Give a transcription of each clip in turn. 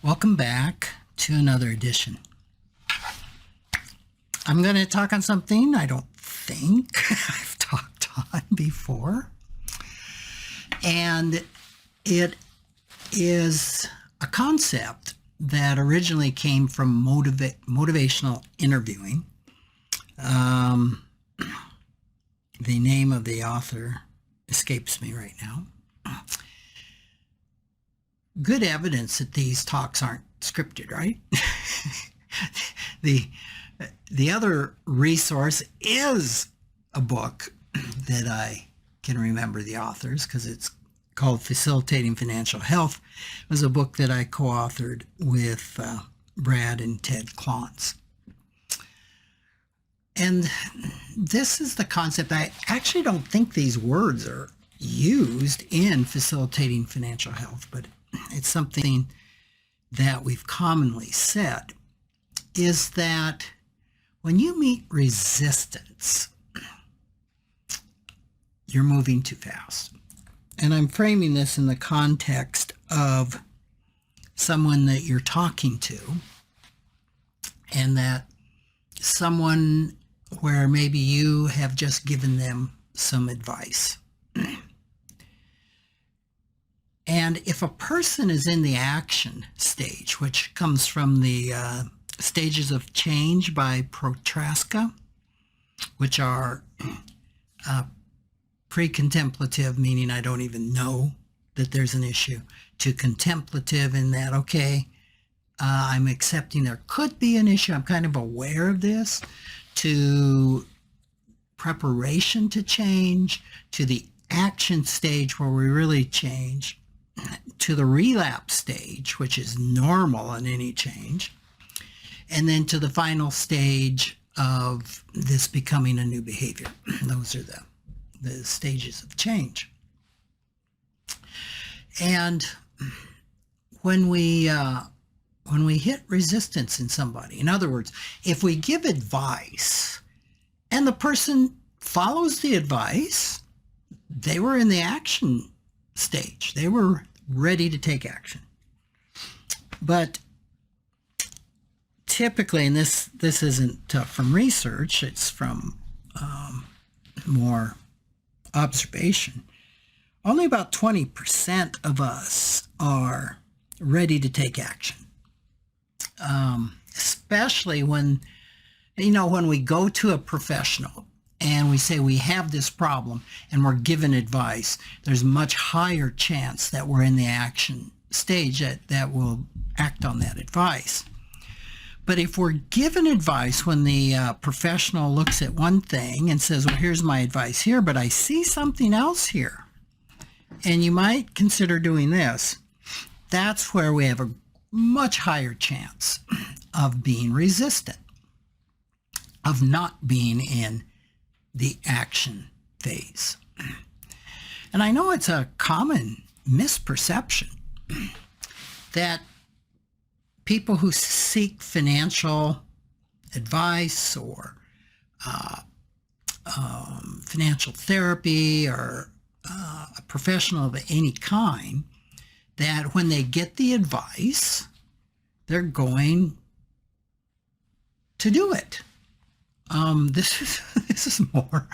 Welcome back to another edition. I'm going to talk on something I don't think I've talked on before. And it is a concept that originally came from motivational interviewing. The name of the author escapes me right now. Good evidence that these talks aren't scripted, right? The other resource is a book that I can remember the authors because it's called Facilitating Financial Health. It was a book that I co-authored with Brad and Ted Klontz. And this is the concept. I actually don't think these words are used in Facilitating Financial Health, but it's something that we've commonly said, is that when you meet resistance, you're moving too fast. And I'm framing this in the context of someone that you're talking to, and that someone where maybe you have just given them some advice. And if a person is in the action stage, which comes from the stages of change by Prochaska, which are pre-contemplative, meaning I don't even know that there's an issue, to contemplative in that, okay, I'm accepting there could be an issue, I'm kind of aware of this, to preparation to change, to the action stage where we really change, to the relapse stage, which is normal in any change, and then to the final stage of this becoming a new behavior. Those are the stages of change. And when we hit resistance in somebody, in other words, if we give advice and the person follows the advice, they were in the action stage. They were ready to take action. But typically, and this isn't from research, it's from more observation, only about 20% of us are ready to take action. Especially when we go to a professional and we say we have this problem and we're given advice, there's much higher chance that we're in the action stage that will act on that advice. But if we're given advice when the professional looks at one thing and says, well, here's my advice here, but I see something else here, and you might consider doing this, that's where we have a much higher chance of being resistant, of not being in the action phase. And I know it's a common misperception that people who seek financial advice or financial therapy or a professional of any kind, that when they get the advice, they're going to do it. This is more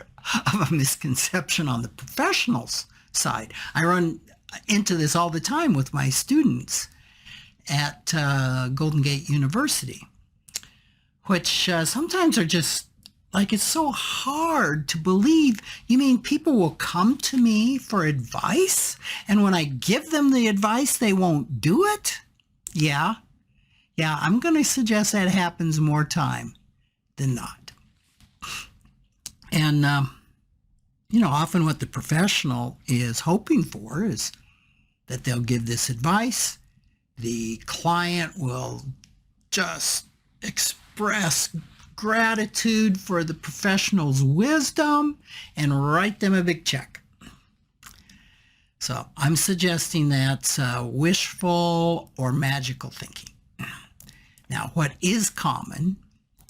of a misconception on the professional's side. I run into this all the time with my students at Golden Gate University, which sometimes are just like, it's so hard to believe. You mean people will come to me for advice, and when I give them the advice, they won't do it? Yeah, I'm going to suggest that happens more time than not. And, often what the professional is hoping for is that they'll give this advice. The client will just express gratitude for the professional's wisdom and write them a big check. So I'm suggesting that's wishful or magical thinking. Now, what is common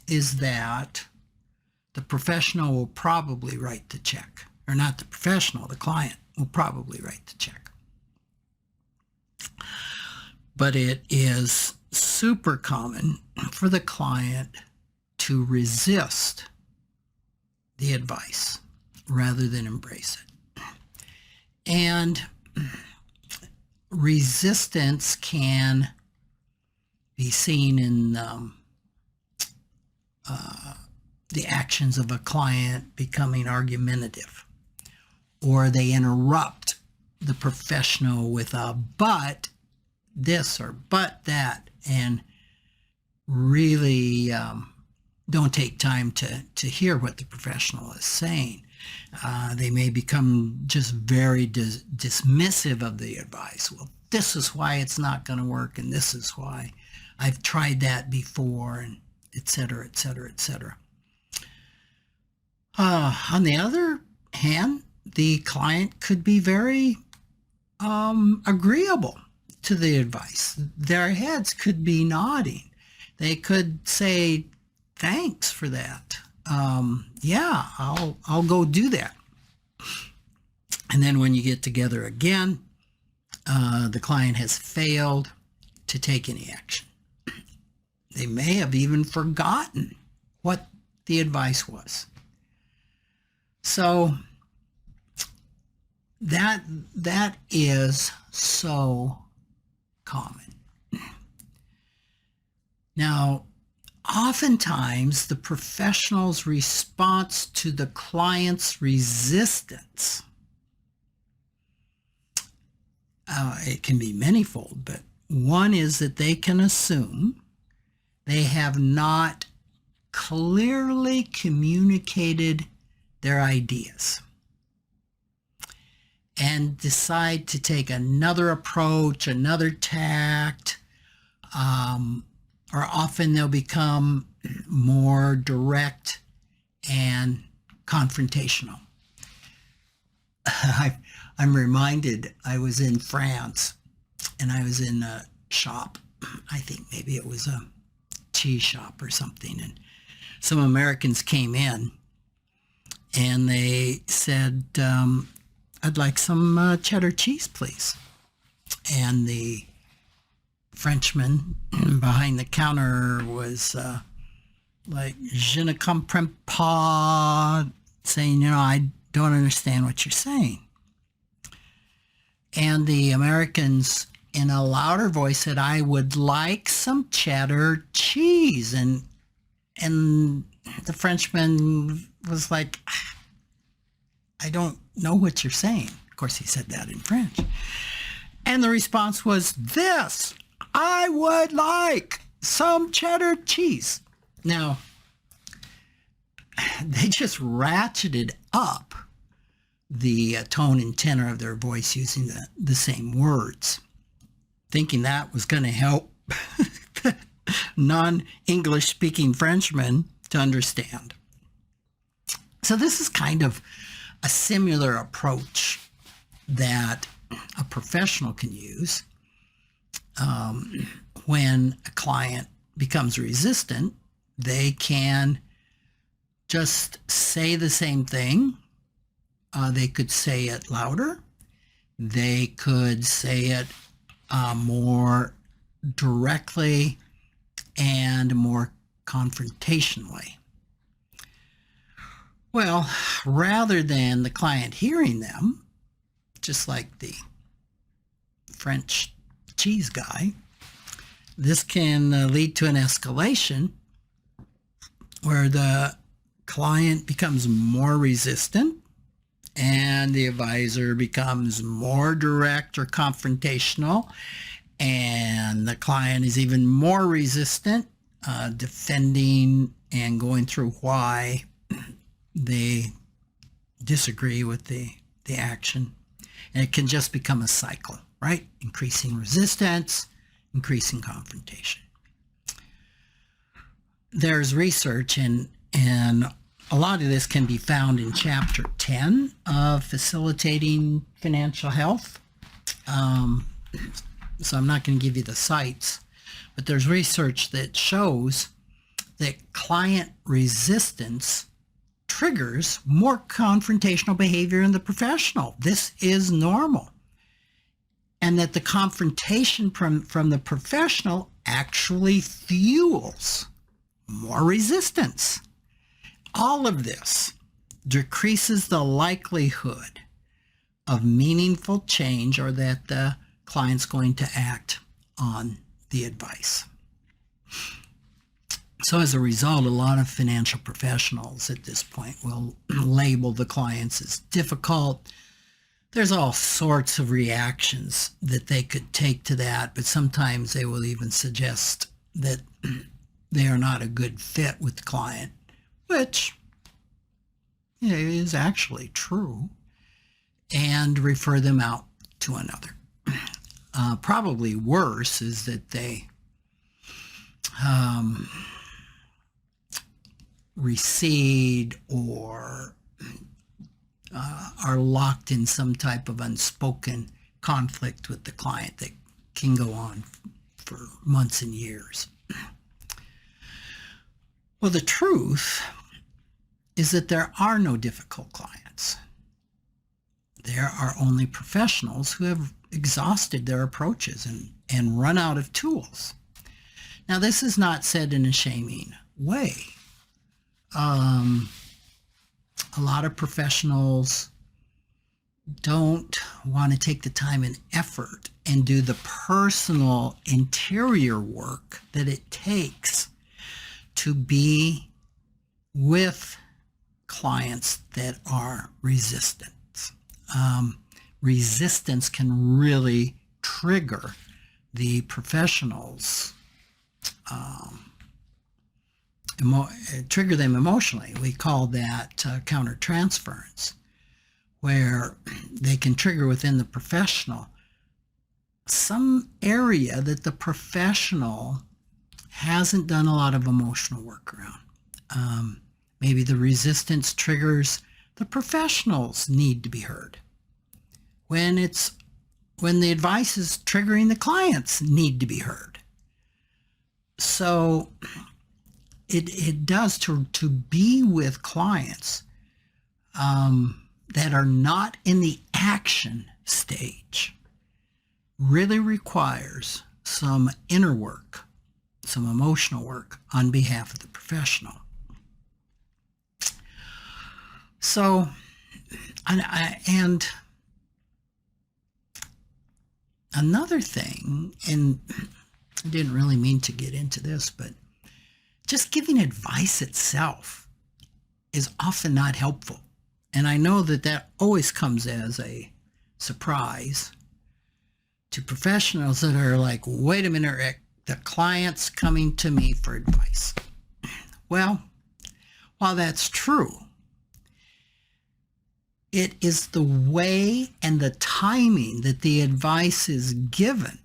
is that the professional will probably write the check. Or not the professional, the client will probably write the check. But it is super common for the client to resist the advice rather than embrace it. And resistance can be seen in the actions of a client becoming argumentative, or they interrupt the professional with a but this or but that, and really don't take time to hear what the professional is saying. They may become just very dismissive of the advice. Well, this is why it's not going to work, and this is why I've tried that before, and et cetera, et cetera, et cetera. On the other hand, the client could be very agreeable to the advice. Their heads could be nodding. They could say, thanks for that. Yeah, I'll go do that. And then when you get together again, the client has failed to take any action. They may have even forgotten what the advice was. So that is so common. Now, oftentimes the professional's response to the client's resistance, it can be manifold, but one is that they can assume they have not clearly communicated their ideas and decide to take another approach, another tact, or often they'll become more direct and confrontational. I'm reminded, I was in France and I was in a shop. I think maybe it was a cheese shop or something. And some Americans came in and they said, I'd like some cheddar cheese, please. And the Frenchman behind the counter was like, je ne comprends pas, saying, I don't understand what you're saying. And the Americans, in a louder voice, said, I would like some cheddar cheese. And the Frenchman was like, I don't know what you're saying. Of course, he said that in French. And the response was this: I would like some cheddar cheese. Now, they just ratcheted up the tone and tenor of their voice using the same words, thinking that was going to help the non-English speaking Frenchman to understand. So this is kind of a similar approach that a professional can use when a client becomes resistant. They can just say the same thing. They could say it louder. They could say it more directly and more confrontationally. Well, rather than the client hearing them, just like the French cheese guy, this can lead to an escalation where the client becomes more resistant and the advisor becomes more direct or confrontational, and the client is even more resistant, defending and going through why they disagree with the action. And it can just become a cycle, right? Increasing resistance, increasing confrontation. There's research, and a lot of this can be found in Chapter 10 of Facilitating Financial Health. So I'm not going to give you the sites, but there's research that shows that client resistance triggers more confrontational behavior in the professional. This is normal. and that the confrontation from the professional actually fuels more resistance. All of this decreases the likelihood of meaningful change, or that the client's going to act on the advice. So as a result, a lot of financial professionals at this point will label the clients as difficult. There's all sorts of reactions that they could take to that, but sometimes they will even suggest that they are not a good fit with the client, which is actually true, and refer them out to another. Probably worse is that they recede or are locked in some type of unspoken conflict with the client that can go on for months and years. Well, the truth is that there are no difficult clients. There are only professionals who have exhausted their approaches and run out of tools. Now, this is not said in a shaming way. A lot of professionals don't want to take the time and effort and do the personal interior work that it takes to be with clients that are resistant. Resistance can really trigger the professionals, trigger them emotionally. We call that countertransference, where they can trigger within the professional some area that the professional hasn't done a lot of emotional work around. Maybe the resistance triggers the professionals need to be heard. When the advice is triggering the clients need to be heard. So it does to be with clients that are not in the action stage really requires some inner work, some emotional work on behalf of the professional. So, and another thing, and I didn't really mean to get into this, but just giving advice itself is often not helpful. And I know that always comes as a surprise to professionals that are like, wait a minute, Rick, the client's coming to me for advice. Well, while that's true, it is the way and the timing that the advice is given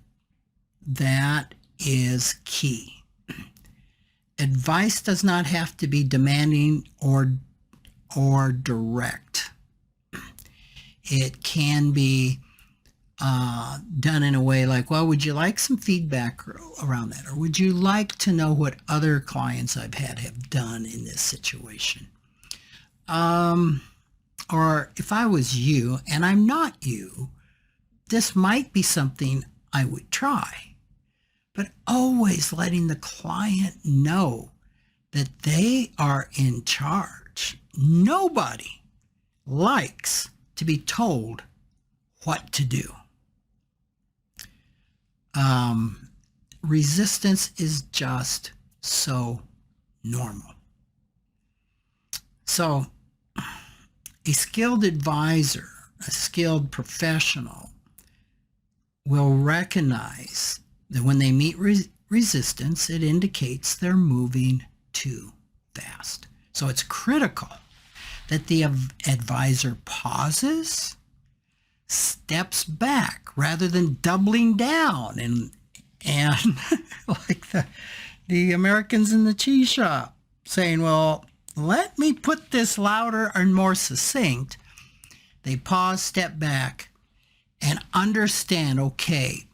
that is key. Advice does not have to be demanding or direct. It can be done in a way like, well, would you like some feedback around that? Or would you like to know what other clients I've had have done in this situation? Or if I was you and I'm not you, this might be something I would try. But always letting the client know that they are in charge. Nobody likes to be told what to do. Resistance is just so normal. So a skilled advisor, a skilled professional will recognize that when they meet resistance, it indicates they're moving too fast. So it's critical that the advisor pauses, steps back rather than doubling down and like the Americans in the cheese shop saying, well, let me put this louder and more succinct. They pause, step back, and understand, okay,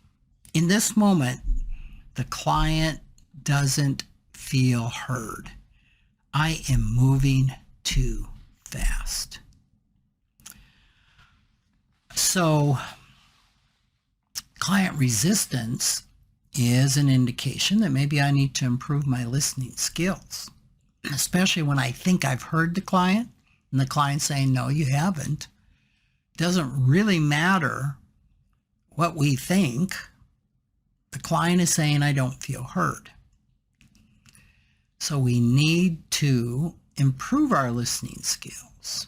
in this moment, the client doesn't feel heard. I am moving too fast. So client resistance is an indication that maybe I need to improve my listening skills, especially when I think I've heard the client and the client's saying, no, you haven't. It doesn't really matter what we think. The client is saying, I don't feel heard. So we need to improve our listening skills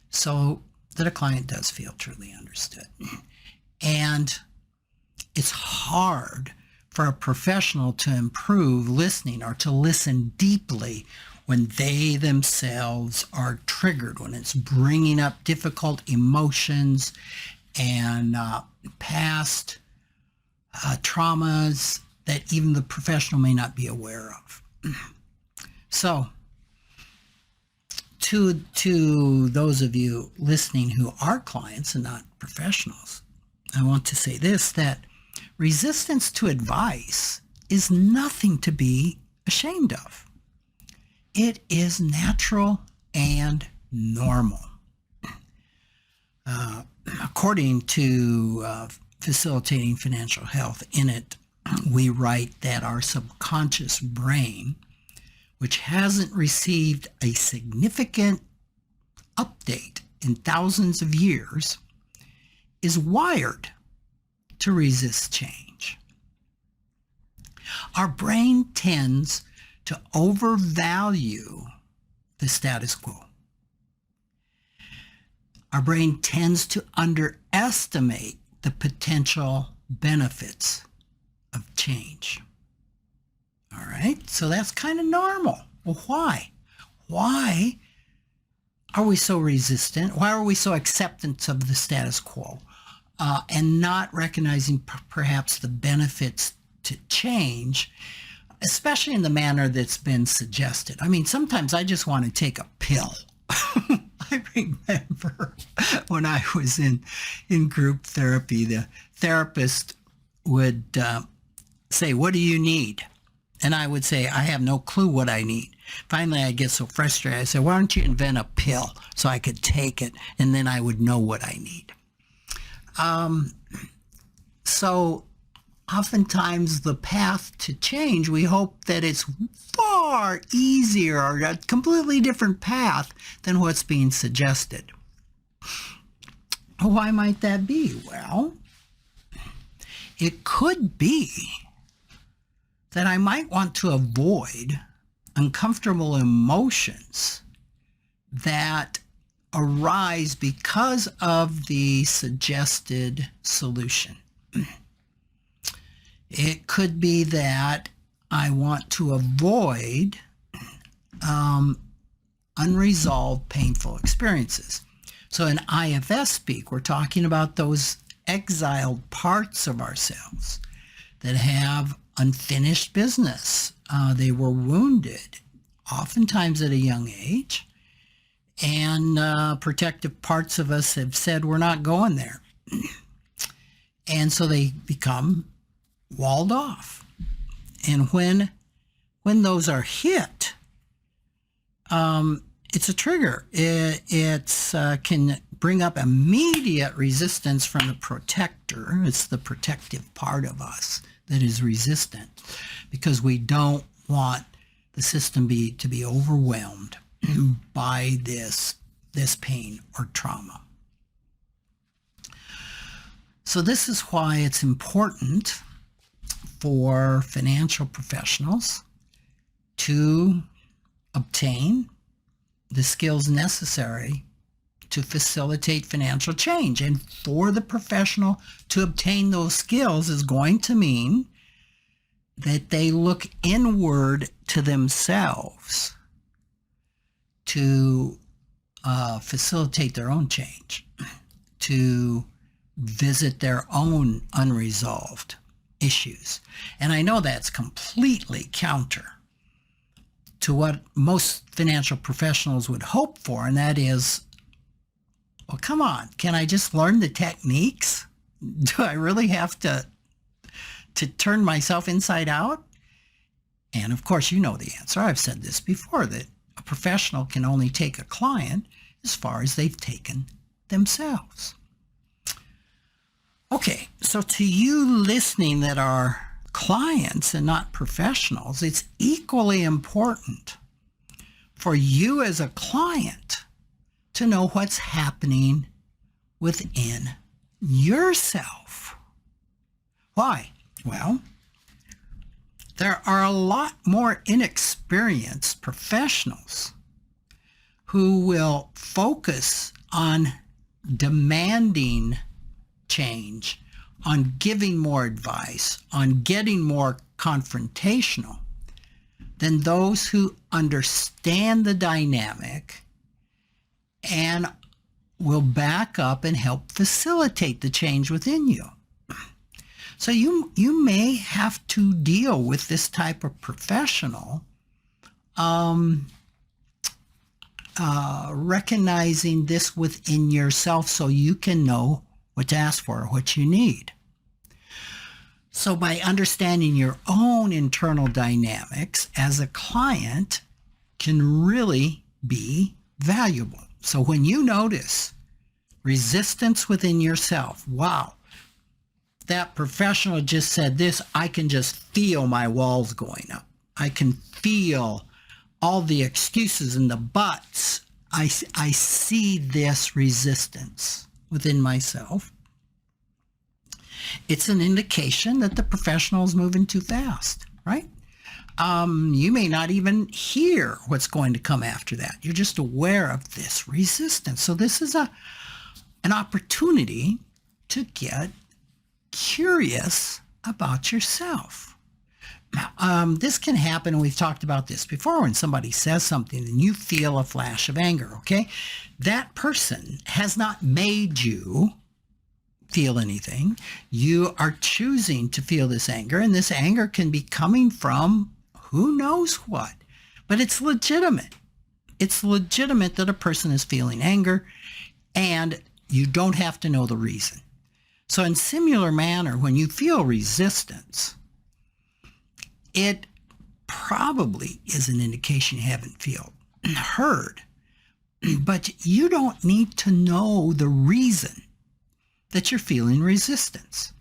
so that a client does feel truly understood. And it's hard for a professional to improve listening or to listen deeply when they themselves are triggered, when it's bringing up difficult emotions and past traumas that even the professional may not be aware of. So, to those of you listening who are clients and not professionals, I want to say this, that resistance to advice is nothing to be ashamed of. It is natural and normal. According to Facilitating Financial Health, in it, we write that our subconscious brain, which hasn't received a significant update in thousands of years, is wired to resist change. Our brain tends to overvalue the status quo. Our brain tends to underestimate the potential benefits of change. All right, so that's kind of normal. Well, why? Why are we so resistant? Why are we so acceptant of the status quo and not recognizing perhaps the benefits to change, especially in the manner that's been suggested? I mean, sometimes I just want to take a pill. I remember when I was in group therapy, the therapist would say, what do you need? And I would say, I have no clue what I need. Finally, I get so frustrated. I said, why don't you invent a pill so I could take it and then I would know what I need? So oftentimes the path to change, we hope that it's far easier or a completely different path than what's being suggested. Why might that be? Well, it could be that I might want to avoid uncomfortable emotions that arise because of the suggested solution. It could be that I want to avoid unresolved painful experiences. So in IFS speak, we're talking about those exiled parts of ourselves that have unfinished business. They were wounded, oftentimes at a young age, and protective parts of us have said we're not going there. And so they become walled off. And when those are hit, it's a trigger. It can bring up immediate resistance from the protector. It's the protective part of us that is resistant because we don't want the system to be overwhelmed by this pain or trauma. So this is why it's important for financial professionals to obtain the skills necessary to facilitate financial change. And for the professional to obtain those skills is going to mean that they look inward to themselves to facilitate their own change, to visit their own unresolved issues. And I know that's completely counter to what most financial professionals would hope for, and that is, well, come on, can I just learn the techniques? Do I really have to turn myself inside out? And of course, you know the answer. I've said this before, that a professional can only take a client as far as they've taken themselves. Okay, so to you listening that are clients and not professionals, it's equally important for you as a client to know what's happening within yourself. Why? Well, there are a lot more inexperienced professionals who will focus on demanding change, on giving more advice, on getting more confrontational than those who understand the dynamic and will back up and help facilitate the change within you. So you may have to deal with this type of professional, recognizing this within yourself so you can know what to ask for, what you need. So by understanding your own internal dynamics as a client can really be valuable. So when you notice resistance within yourself, wow, that professional just said this, I can just feel my walls going up. I can feel all the excuses and the buts. I see this resistance within myself. It's an indication that the professional is moving too fast, right? You may not even hear what's going to come after that. You're just aware of this resistance. So this is an opportunity to get curious about yourself. This can happen, and we've talked about this before, when somebody says something and you feel a flash of anger, okay? That person has not made you feel anything. You are choosing to feel this anger, and this anger can be coming from who knows what, but it's legitimate. It's legitimate that a person is feeling anger, and you don't have to know the reason. So in similar manner, when you feel resistance, it probably is an indication you haven't heard, but you don't need to know the reason that you're feeling resistance.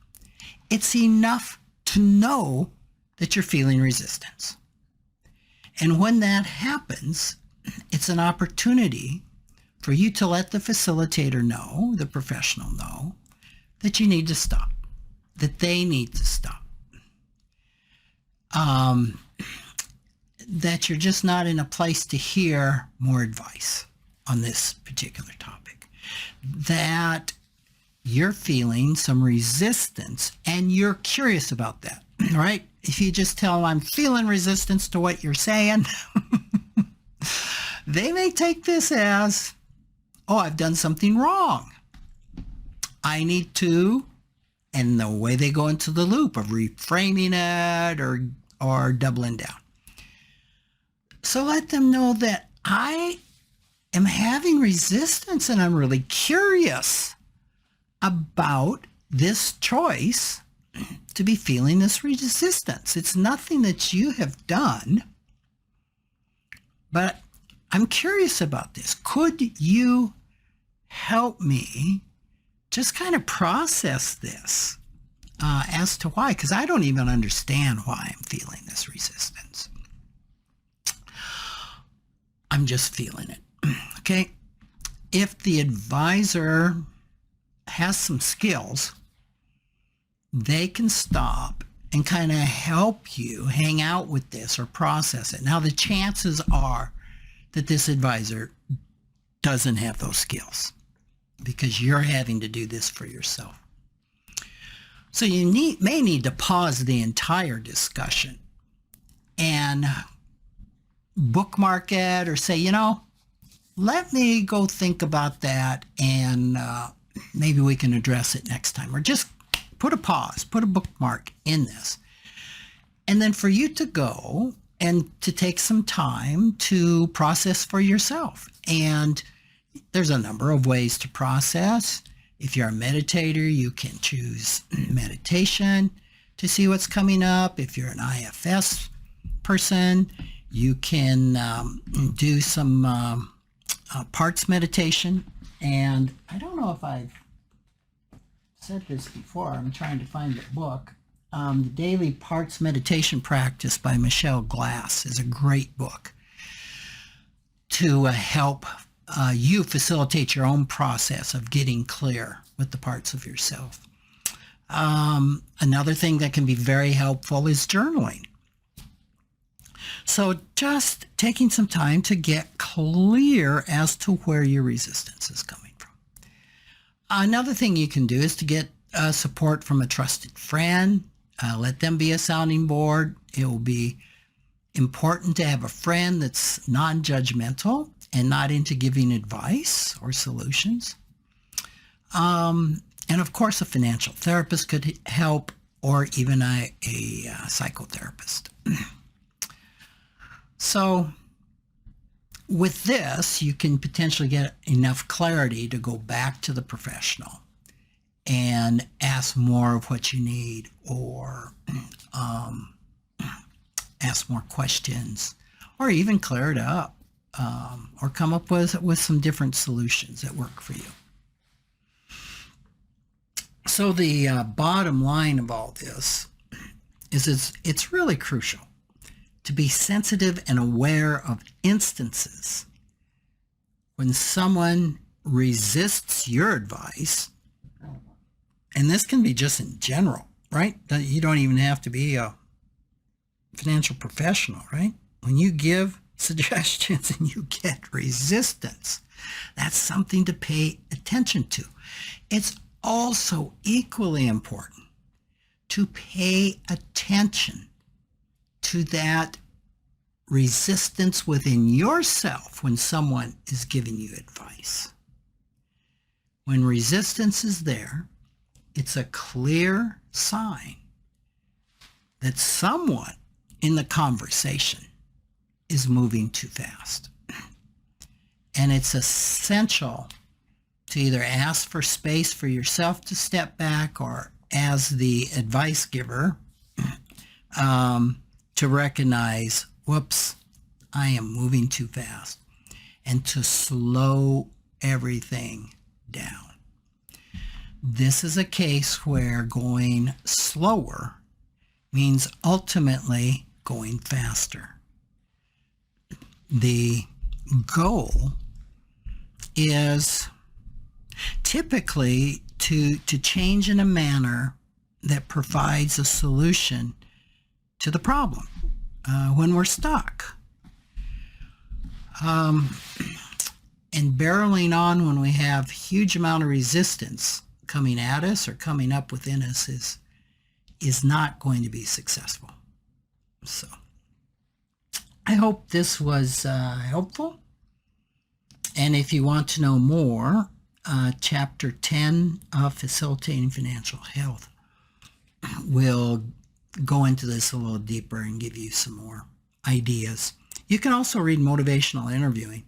It's enough to know that you're feeling resistance. And when that happens, it's an opportunity for you to let the facilitator know, the professional know, that you need to stop, that they need to stop. That you're just not in a place to hear more advice on this particular topic. That you're feeling some resistance and you're curious about that, right? If you just tell them, I'm feeling resistance to what you're saying, they may take this as, oh, I've done something wrong. I need to, and the way they go into the loop of reframing it or doubling down. So let them know that I am having resistance and I'm really curious about this choice to be feeling this resistance. It's nothing that you have done, but I'm curious about this. Could you help me just kind of process this as to why? Because I don't even understand why I'm feeling this resistance. I'm just feeling it. Okay? If the advisor has some skills, they can stop and kind of help you hang out with this or process it. Now, the chances are that this advisor doesn't have those skills because you're having to do this for yourself. So you may need to pause the entire discussion and bookmark it or say, let me go think about that and maybe we can address it next time. Or just put a pause, put a bookmark in this. And then for you to go and to take some time to process for yourself. And there's a number of ways to process. If you're a meditator, you can choose meditation to see what's coming up. If you're an IFS person, you can do some parts meditation. And I don't know if I've said this before. I'm trying to find the book. The Daily Parts Meditation Practice by Michelle Glass is a great book to help you facilitate your own process of getting clear with the parts of yourself. Another thing that can be very helpful is journaling. So just taking some time to get clear as to where your resistance is coming from. Another thing you can do is to get support from a trusted friend. Let them be a sounding board. It will be important to have a friend that's non-judgmental and not into giving advice or solutions. And of course, a financial therapist could help, or even a psychotherapist. So with this, you can potentially get enough clarity to go back to the professional and ask more of what you need, or ask more questions, or even clear it up, or come up with some different solutions that work for you. So the bottom line of all this is it's really crucial to be sensitive and aware of instances when someone resists your advice. And this can be just in general, right? You don't even have to be a financial professional, right? When you give suggestions and you get resistance, that's something to pay attention to. It's also equally important to pay attention to that resistance within yourself when someone is giving you advice. When resistance is there, it's a clear sign that someone in the conversation is moving too fast. And it's essential to either ask for space for yourself to step back, or as the advice giver, to recognize, whoops, I am moving too fast, and to slow everything down. This is a case where going slower means ultimately going faster. The goal is typically to change in a manner that provides a solution to the problem when we're stuck. And barreling on when we have huge amount of resistance coming at us or coming up within us is not going to be successful. So I hope this was helpful. And if you want to know more, Chapter 10 of Facilitating Financial Health will go into this a little deeper and give you some more ideas. You can also read Motivational Interviewing.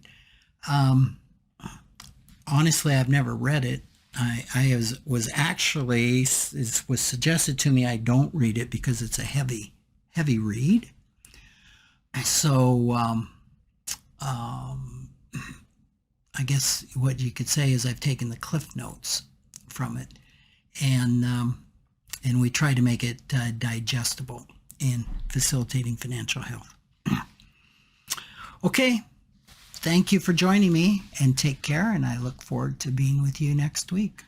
Honestly, I've never read it. I was actually, it was suggested to me I don't read it because it's a heavy read. So I guess what you could say is I've taken the cliff notes from it, and we try to make it digestible in facilitating financial health. Okay, thank you for joining me, and take care, and I look forward to being with you next week.